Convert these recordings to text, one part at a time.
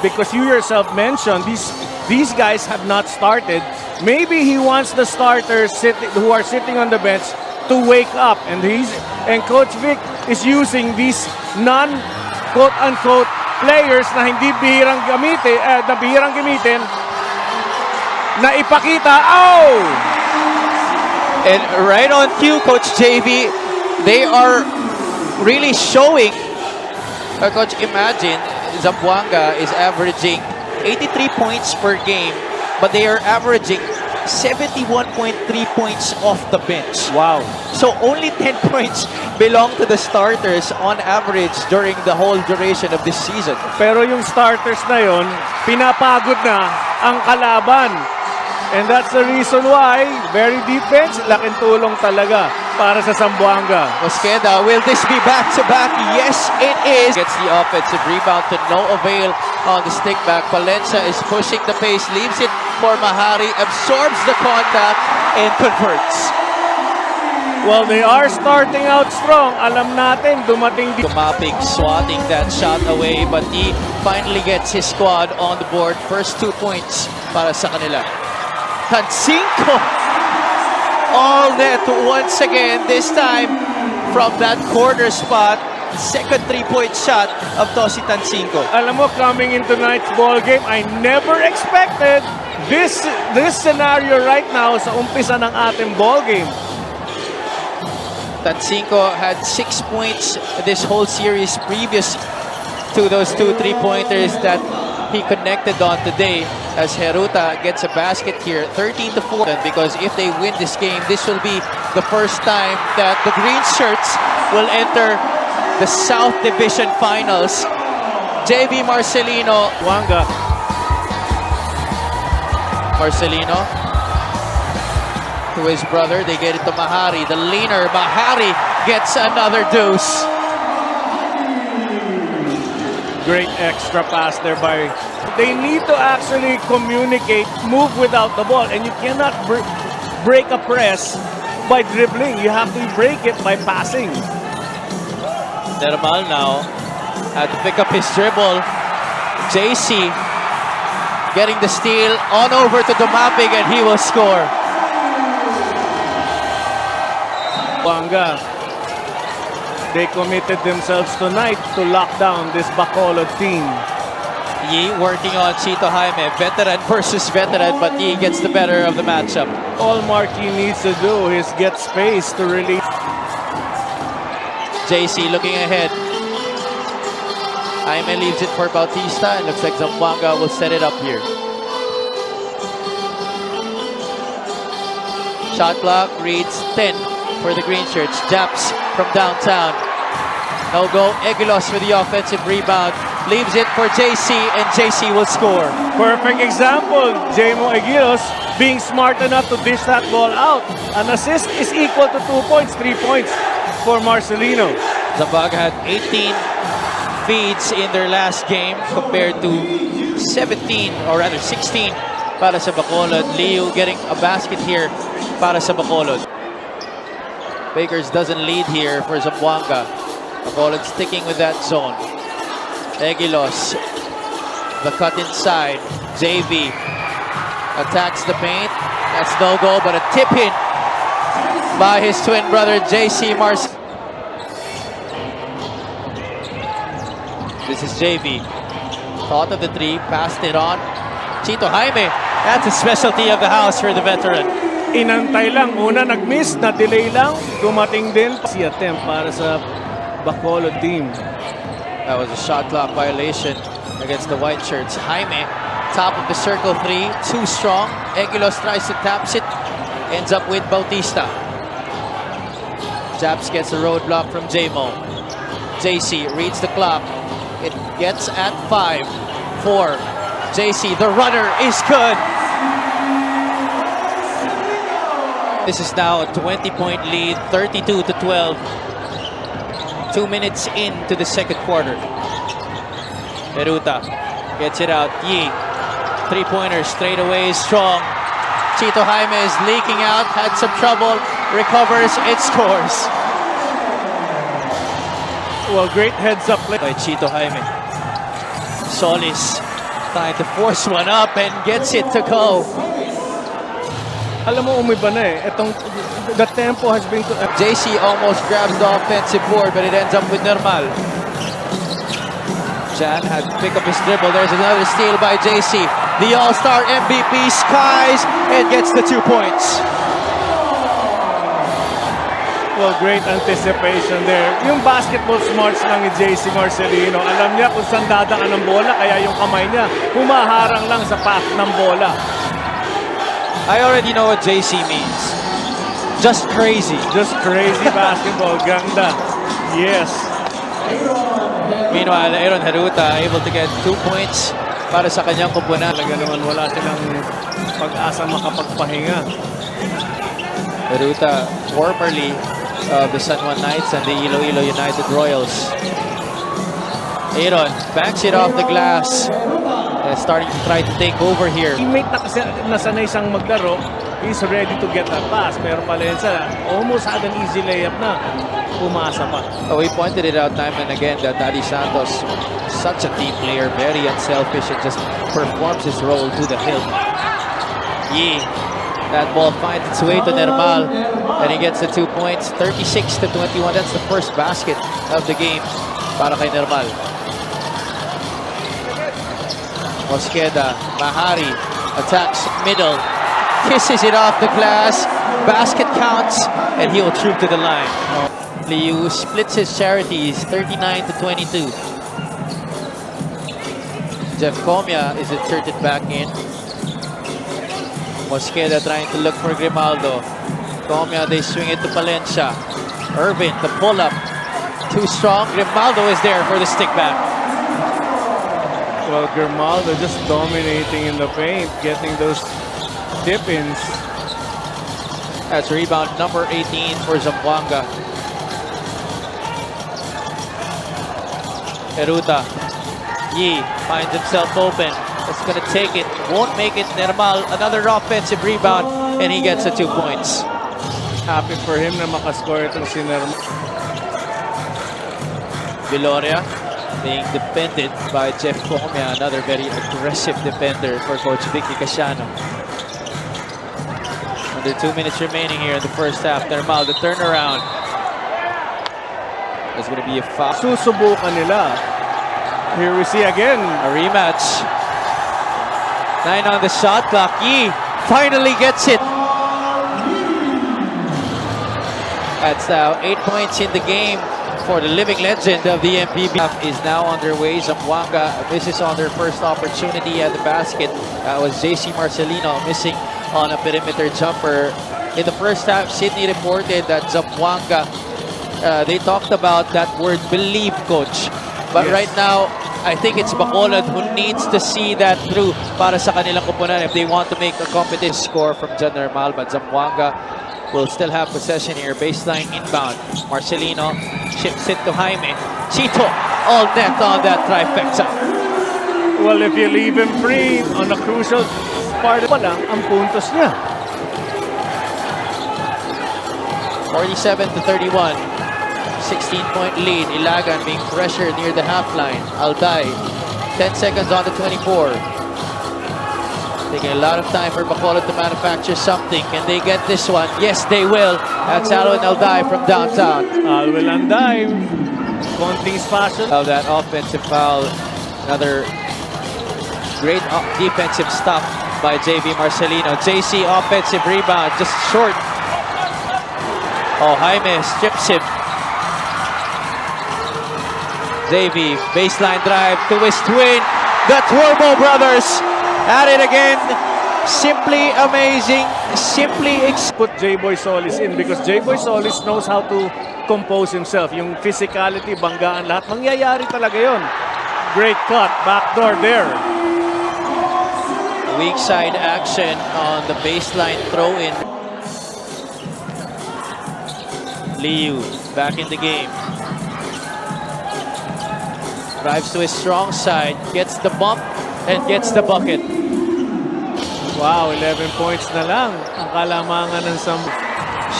because you yourself mentioned these guys have not started. Maybe he wants the starters who are sitting on the bench to wake up, and Coach Vic is using these non-quote-unquote players na hindi bihirang gamitin na ipakita. Oh! And right on cue, Coach JV, they are really showing. Coach, imagine Zamboanga is averaging 83 points per game, but they are averaging 71.3 points off the bench. Wow. So only 10 points belong to the starters on average during the whole duration of this season. Pero yung starters na yon, pinapagod na ang kalaban. And that's the reason why, very deep bench, laking tulong talaga para sa Zamboanga. Mosqueda, will this be back-to-back? Yes, it is. Gets the offensive rebound to no avail on the stick back. Palencia is pushing the pace, leaves it for Mahari, absorbs the contact, and converts. Well, they are starting out strong. Alam natin, dumating Mapping, swatting that shot away, but he finally gets his squad on the board. First 2 points para sa kanila. Tancinco, all net once again, this time from that corner spot. Second 3-point shot of Tosi Tancinco. Alam mo, coming into tonight's ball game, I never expected this scenario right now sa umpisa ng ating ball game. Tancinco had 6 points this whole series previous to those 2 3-pointers that he connected on today, as Heruta gets a basket here, 13-4. Because if they win this game, this will be the first time that the green shirts will enter the South Division Finals. JV Marcelino. Marcelino to his brother. They get it to Mahari. The leaner, Mahari, gets another deuce. Great extra pass there by... They need to actually communicate, move without the ball, and you cannot break a press by dribbling. You have to break it by passing. Nermal now had to pick up his dribble. JC getting the steal on over to Dumapig, and he will score. Zamboanga, they committed themselves tonight to lock down this Bacolod team. Yi working on Chito Jaime, veteran versus veteran, but Yi gets the better of the matchup. All Marquis needs to do is get space to release. JC looking ahead. Jaime leaves it for Bautista. It looks like Zamboanga will set it up here. Shot clock reads 10 for the green shirts. Japs from downtown. No go. Eguilos for the offensive rebound. Leaves it for JC, and JC will score. Perfect example. Jamo Eguilos being smart enough to dish that ball out. An assist is equal to 2 points, 3 points for Marcelino. Zamboanga had 18 feeds in their last game compared to 17, or rather 16 para sa Bacolod. Liu getting a basket here para sa Bacolod. Bakers doesn't lead here for Zamboanga. Bacolod sticking with that zone. Eguilos, the cut inside. JV attacks the paint. That's no goal, but a tip in by his twin brother, JC Mars. This is JV. Thought of the three, passed it on. Chito Jaime, that's a specialty of the house for the veteran. Inantay lang. Una nag-miss, na-delay lang. Dumating din si attempt para sa Bacolod team. That was a shot clock violation against the white shirts. Jaime, top of the circle three, too strong. Eguilos tries to taps it, ends up with Bautista. Japs gets a roadblock from Jamo. JC reads the clock. It gets at 5, 4. JC, the runner is good. This is now a 20-point lead, 32-12. 2 minutes into the second quarter. Heruta gets it out. Yi, three-pointer straight away, strong. Chito Jaime is leaking out, had some trouble, recovers, it scores. Well, great heads-up play By Chito Jaime. Solis Trying to force one up and gets it to go. Alam mo, umiba na eh. The tempo has been... JC almost grabs the offensive board, but it ends up with Normal. Jan had to pick up his dribble. There's another steal by JC. The All-Star MVP skies and gets the 2 points. Well, great anticipation there. Yung basketball smarts lang ni JC Marcelino. Alam niya kung saan dadaan ang bola, kaya yung kamay niya humaharang lang sa path ng bola. I already know what JC means. Just crazy. Just crazy basketball. Ganda. Yes. Meanwhile, Aaron Haruta able to get 2 points para sa kanyang kupunan. Talaga naman wala silang pag-asa makapagpahinga. Haruta, formerly of the San Juan Knights and the Iloilo United Royals. Aaron backs it off the glass. Starting to try to take over here. Teammate na kasi nasanay siyang maglaro. He's ready to get that pass. Pero Palencia almost had an easy layup na. Pumasa pa. We pointed it out time and again that Daddy Santos, such a team player, very unselfish and just performs his role to the hilt. Yee. That ball finds its way to Normal and he gets the 2 points. 36-21. That's the first basket of the game para kay Normal. Mosqueda, Mahari attacks middle, kisses it off the glass, basket counts, and he'll troop to the line. Liu splits his charities, 39-22. Jeff Comia is inserted back in. Mosqueda trying to look for Grimaldo. Comia, they swing it to Palencia. Irvin, the pull-up, too strong. Grimaldo is there for the stick back. Well, Grimaldo just dominating in the paint, getting those tip-ins. That's rebound number 18 for Zamboanga. Haruta. Yee finds himself open. It's going to take it. Won't make it. Normal, another offensive rebound, and he gets the 2 points. Happy for him na makascore itong si Normal. Viloria being defended by Jeff Comia, another very aggressive defender for Coach Vicky Casiano. Under 2 minutes remaining here in the first half. Normal, the turnaround. There's going to be a foul. Susubukan nila. Here we see again. A rematch. 9 on the shot clock. Yee finally gets it. That's now 8 points in the game for the living legend of the MPBL. Is now underway. Zamboanga, this is on their first opportunity at the basket. That was JC Marcelino missing on a perimeter jumper. In the first half, Sydney reported that Zamboanga, they talked about that word believe, coach. But yes, right now, I think it's Bacolod who needs to see that through para sa kanilang kupunan if they want to make a competitive score from John Normal. But Zamboanga will still have possession here. Baseline inbound. Marcelino ships it to Jaime. Chito all net on that trifecta. Well, if you leave him free on a crucial part, wala ang puntos niya. 47-31. 16-point lead. Ilagan being pressured near the half line. Alday, 10 seconds on the 24. Taking a lot of time for Bacolod to manufacture something. Can they get this one? Yes, they will. That's Alwin Alday from downtown. Alwin Alday, konting spasyon. Of that offensive foul. Another great defensive stop by JV Marcelino. JC offensive rebound, just short. Oh, Jaime strips him. JV, baseline drive to his twin. The Turbo Brothers at it again. Simply amazing. Simply put J-Boy Solis in because J-Boy Solis knows how to compose himself. Yung physicality, banggaan, lahat. Mangyayari talaga yon. Great cut. Backdoor there. Weak side action on the baseline throw-in. Liu back in the game. Drives to his strong side, gets the bump, and gets the bucket. Wow, 11 points na lang ang kalamangan ng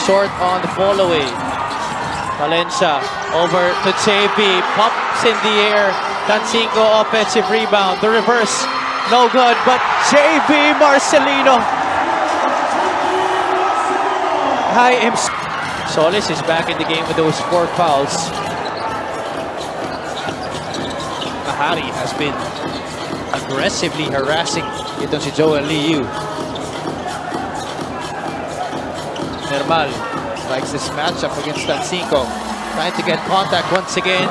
Short on the fall away. Valencia over to JB, pumps in the air. Tancinco offensive rebound. The reverse No good, but JV Marcelino. Solis is back in the game with those 4 fouls. Mahari has been aggressively harassing itong si Joel Liu. Nermal likes this matchup against Tancinco. Trying to get contact once again.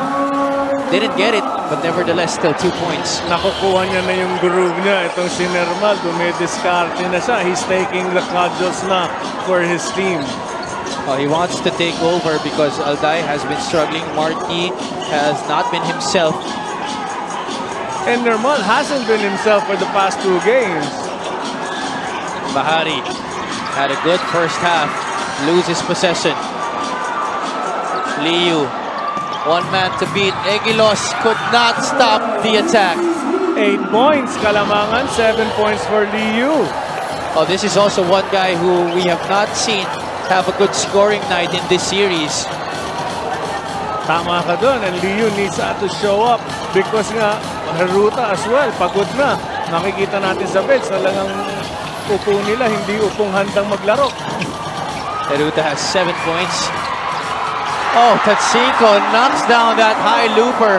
Didn't get it, but nevertheless still 2 points. Nakukuha niya na yung groove niya. Itong si Nermal, dumidiskarte na siya. He's taking the cudgels na for his team. He wants to take over because Alday has been struggling. Marty has not been himself. And Nermal hasn't been himself for the past 2 games. Bahari had a good first half. Loses possession. Liu, 1 man to beat. Egilos could not stop the attack. 8 points, Kalamangan, 7 points for Liu. Oh, this is also one guy who we have not seen have a good scoring night in this series. Tama ka doon, and Liu needs to show up because nga, Haruta as well, pagod na. Nakikita natin sa bench, talagang upo nila, hindi upong handang maglaro. Haruta has 7 points. Oh, Tancinco knocks down that high looper.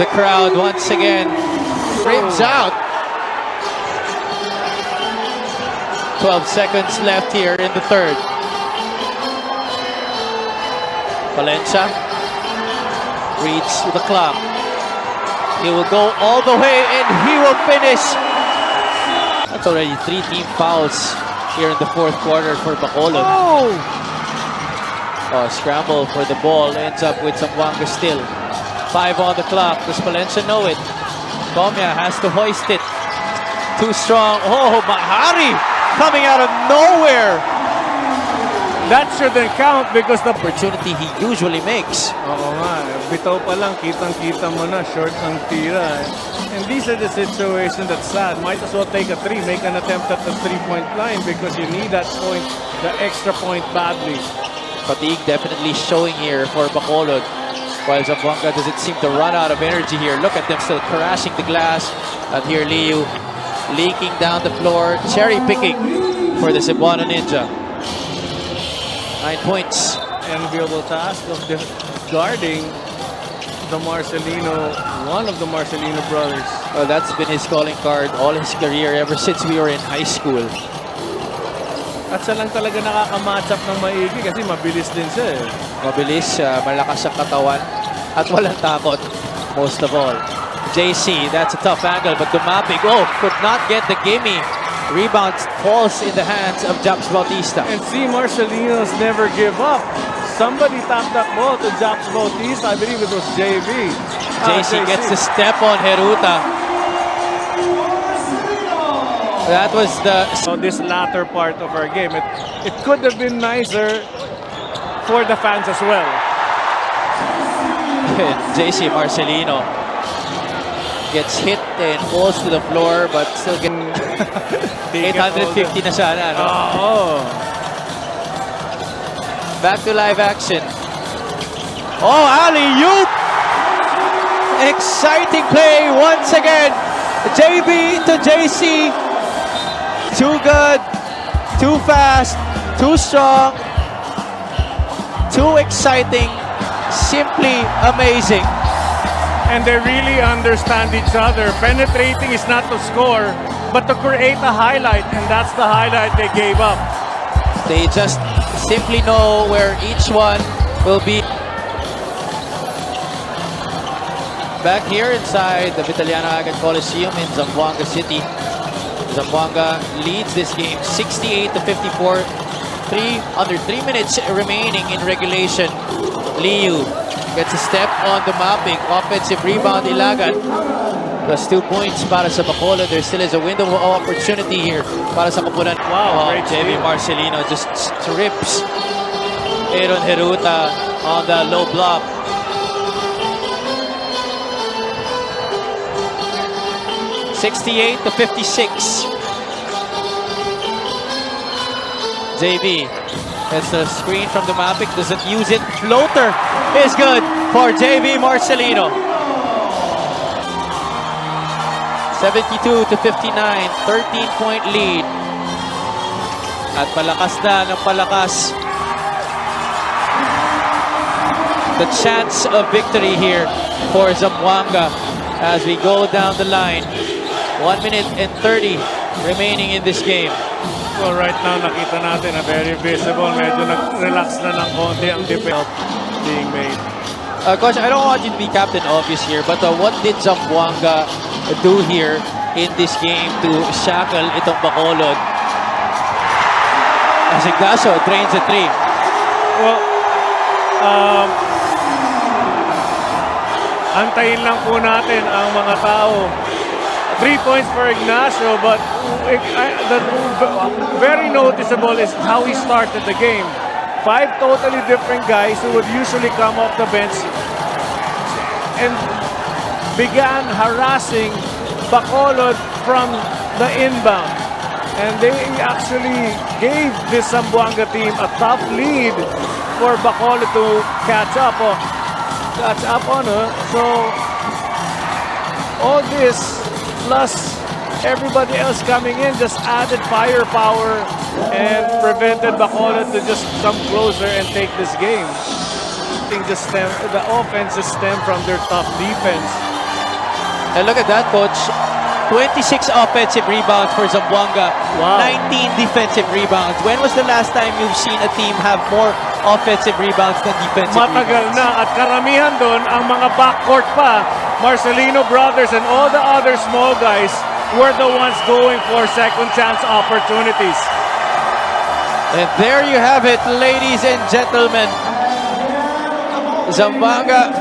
The crowd once again rims out. 12 seconds left here in the third. Valencia reads the clock. He will go all the way and he will finish. That's already 3 team fouls here in the 4th quarter for Bacolod. Oh, scramble for the ball, ends up with Zamboanga still. 5 on the clock. Does Valencia know it? Comia has to hoist it. Too strong. Oh, Mahari coming out of nowhere. That shouldn't count because the Opportunity he usually makes. Oo nga, bitaw pa lang, kitang-kita mo na, short ang tira. And these are the situations that's sad. Might as well take a 3, make an attempt at the 3-point line because you need that point, the extra point badly. Fatigue definitely showing here for Bacolod. While Zamboanga doesn't seem to run out of energy here. Look at them still crashing the glass. And here Liu leaking down the floor, cherry picking for the Cebuano Ninja. 9 points. Enviable task of the guarding the Marcelino, one of the Marcelino brothers. Well, that's been his calling card all his career ever since we were in high school. At siya lang talaga nakaka-match up ng maigi kasi mabilis din siya eh. Mabilis, malakas ang katawan at walang takot most of all. JC, that's a tough angle, but Dumapig, could not get the gimme. Rebound falls in the hands of Japs Bautista. And see, Marcelinos never give up. Somebody tapped that ball to Japs Bautista. I believe it was JV. JC gets to step on Haruta. That was this latter part of our game. It could have been nicer for the fans as well. JC Marcelino gets hit and falls to the floor, but still getting 850 na sana. No? Oh. Back to live action. Oh, alley-oop! Exciting play once again. JB to JC. Too good, too fast, too strong, too exciting, simply amazing. And they really understand each other. Penetrating is not to score, but to create a highlight, and that's the highlight they gave up. They just simply know where each one will be. Back here inside the Vitaliano Agad Coliseum in Zamboanga City. Zamboanga leads this game 68-54. Under 3 minutes remaining in regulation. Liu gets a step on the mapping. Offensive rebound, Ilagan. Plus 2 points para sa Bacolod. There still is a window of opportunity here para sa Kapunan. Wow, JV Marcelino just strips Aaron Haruta on the low block. (68-56). JV gets the screen from the Mapic, doesn't use it. Floater is good for JV Marcelino. 72 to 59, 13-point lead. At palakas na ng palakas the chance of victory here for Zamboanga as we go down the line. 1 minute and 30 remaining in this game. Well, right now, nakita natin na very visible. Medyo nag-relax na ng konti ang defense being made. Coach, I don't want you to be captain obvious here, but what did Zamboanga do here in this game to shackle itong Bacolod? As Ignacio drains a three. Well, antayin lang po natin ang mga tao. 3 points for Ignacio, but the very noticeable is how he started the game. 5 totally different guys who would usually come off the bench and began harassing Bacolod from the inbound. And they actually gave this Zamboanga team a tough lead for Bacolod to catch up on. So all this plus everybody else coming in just added firepower and prevented Bacolod to just come closer and take this game. The offense just stemmed from their tough defense. And look at that, coach. 26 offensive rebounds for Zamboanga, Wow. 19 defensive rebounds. When was the last time you've seen a team have more offensive rebounds than defensive Matagal rebounds? na at karamihan doon ang mga backcourt pa. Marcelino brothers and all the other small guys were the ones going for second chance opportunities. And there you have it, ladies and gentlemen. Zamboanga